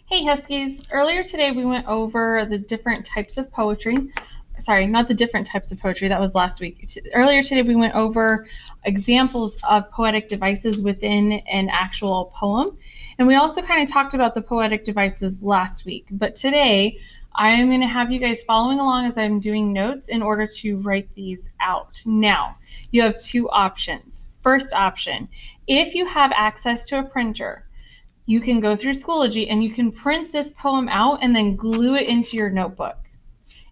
Hey Huskies! Earlier today we went over the different types of poetry. Sorry, not the different types of poetry, that was last week. Earlier today we went over examples of poetic devices within an actual poem. And we also kind of talked about the poetic devices last week. But today I'm going to have you guys following along as I'm doing notes in order to write these out. Now, you have two options. First option, if you have access to a printer, you can go through Schoology and you can print this poem out and then glue it into your notebook.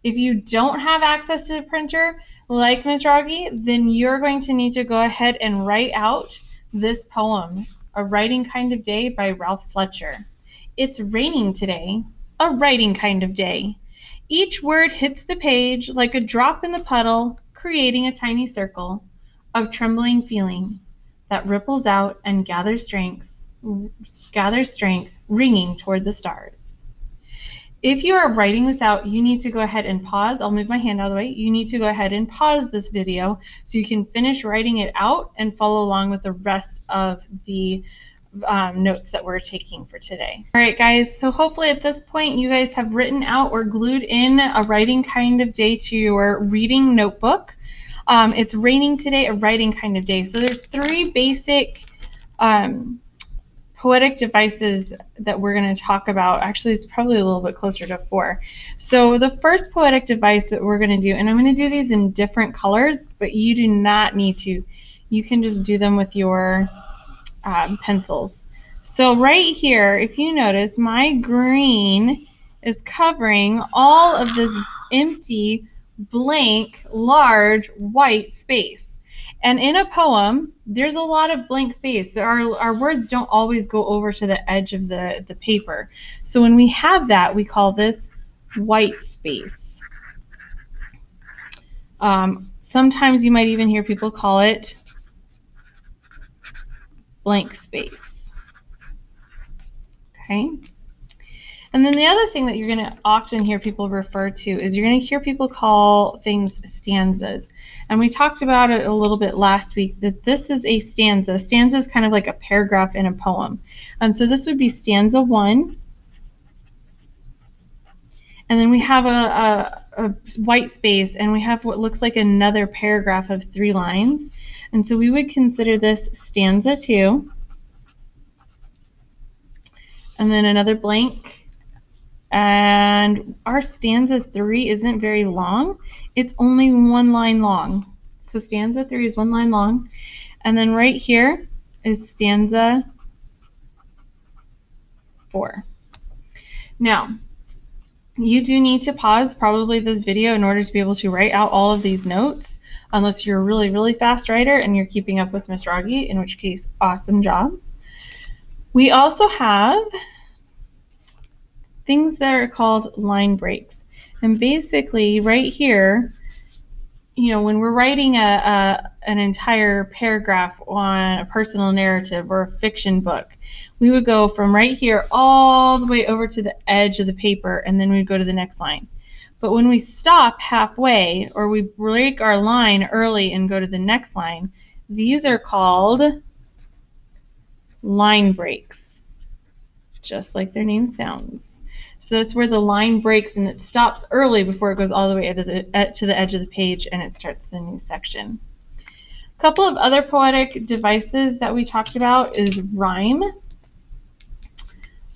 If you don't have access to a printer like Ms. Rogge, then you're going to need to go ahead and write out this poem, A Writing Kind of Day by Ralph Fletcher. It's raining today, a writing kind of day. Each word hits the page like a drop in the puddle, creating a tiny circle of trembling feeling that ripples out and gathers strength, ringing toward the stars. If you are writing this out, you need to go ahead and pause. I'll move my hand out of the way. You need to go ahead and pause this video so you can finish writing it out and follow along with the rest of the notes that we're taking for today. All right, guys, so hopefully at this point you guys have written out or glued in a writing kind of day to your reading notebook. It's raining today, a writing kind of day. So there's three basic poetic devices that we're going to talk about. Actually, it's probably a little bit closer to 4. So the first poetic device that we're going to do, and I'm going to do these in different colors, but you do not need to. You can just do them with your pencils. So right here, if you notice, my green is covering all of this empty, blank, large, white space. And in a poem, there's a lot of blank space. Our words don't always go over to the edge of the paper. So when we have that, we call this white space. Sometimes you might even hear people call it blank space. Okay. And then the other thing that you're going to often hear people refer to is you're going to hear people call things stanzas. And we talked about it a little bit last week, that this is a stanza. Stanza is kind of like a paragraph in a poem. And so this would be stanza 1. And then we have a white space, and we have what looks like another paragraph of 3 lines. And so we would consider this stanza 2. And then another blank. And our stanza 3 isn't very long. It's only 1 line long. So stanza 3 is 1 line long. And then right here is stanza 4. Now, you do need to pause probably this video in order to be able to write out all of these notes, unless you're a really, really fast writer and you're keeping up with Ms. Rogge, in which case, awesome job. We also have things that are called line breaks. And basically, right here, you know, when we're writing an entire paragraph on a personal narrative or a fiction book, we would go from right here all the way over to the edge of the paper, and then we'd go to the next line. But when we stop halfway, or we break our line early and go to the next line, these are called line breaks, just like their name sounds. So that's where the line breaks and it stops early before it goes all the way to the edge of the page and it starts the new section. A couple of other poetic devices that we talked about is rhyme.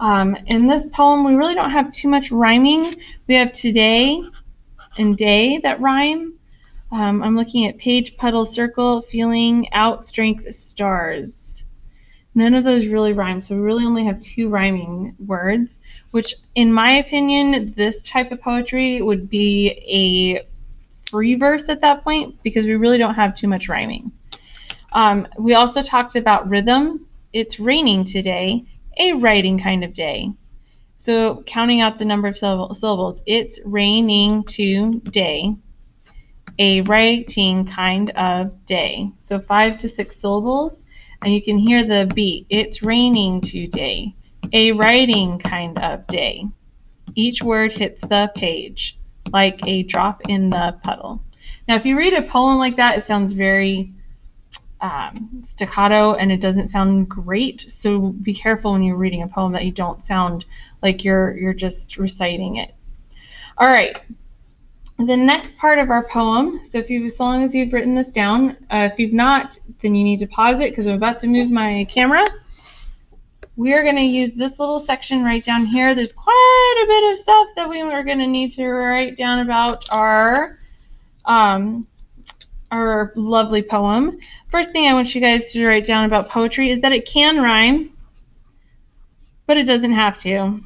In this poem, we really don't have too much rhyming. We have today and day that rhyme. I'm looking at page, puddle, circle, feeling, out, strength, stars. None of those really rhyme, so we really only have 2 rhyming words, which in my opinion, this type of poetry would be a free verse at that point because we really don't have too much rhyming. We also talked about rhythm. It's raining today, a writing kind of day. So counting out the number of syllables, it's raining today, a writing kind of day. So 5 to 6 syllables. And you can hear the beat. It's raining today, a writing kind of day. Each word hits the page like a drop in the puddle. Now, if you read a poem like that, it sounds very staccato and it doesn't sound great. So be careful when you're reading a poem that you don't sound like you're just reciting it. All right. The next part of our poem, so as long as you've written this down, if you've not, then you need to pause it because I'm about to move my camera. We are going to use this little section right down here. There's quite a bit of stuff that we are going to need to write down about our lovely poem. First thing I want you guys to write down about poetry is that it can rhyme, but it doesn't have to.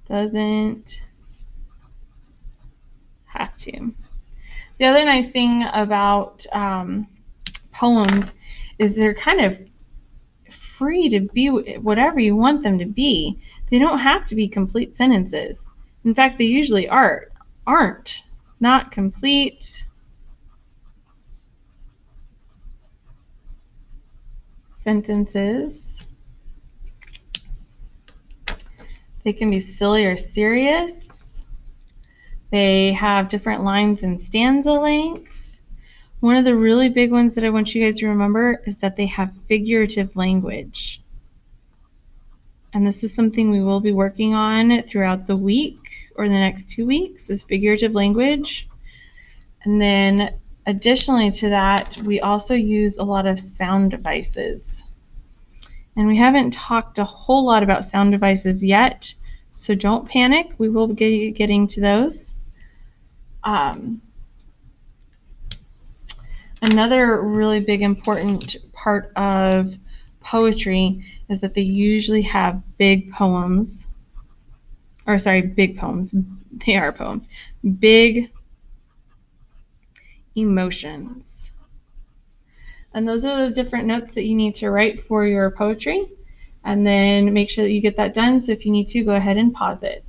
Doesn't have to. The other nice thing about poems is they're kind of free to be whatever you want them to be. They don't have to be complete sentences. In fact, they usually aren't. Not complete sentences. They can be silly or serious. They have different lines and stanza length. One of the really big ones that I want you guys to remember is that they have figurative language. And this is something we will be working on throughout the week or the next 2 weeks is figurative language. And then additionally to that, we also use a lot of sound devices. And we haven't talked a whole lot about sound devices yet, so don't panic. We will be getting to those. Another really big important part of poetry is that they usually have big poems. Big poems. They are poems. Big emotions. And those are the different notes that you need to write for your poetry. And then make sure that you get that done. So if you need to, go ahead and pause it.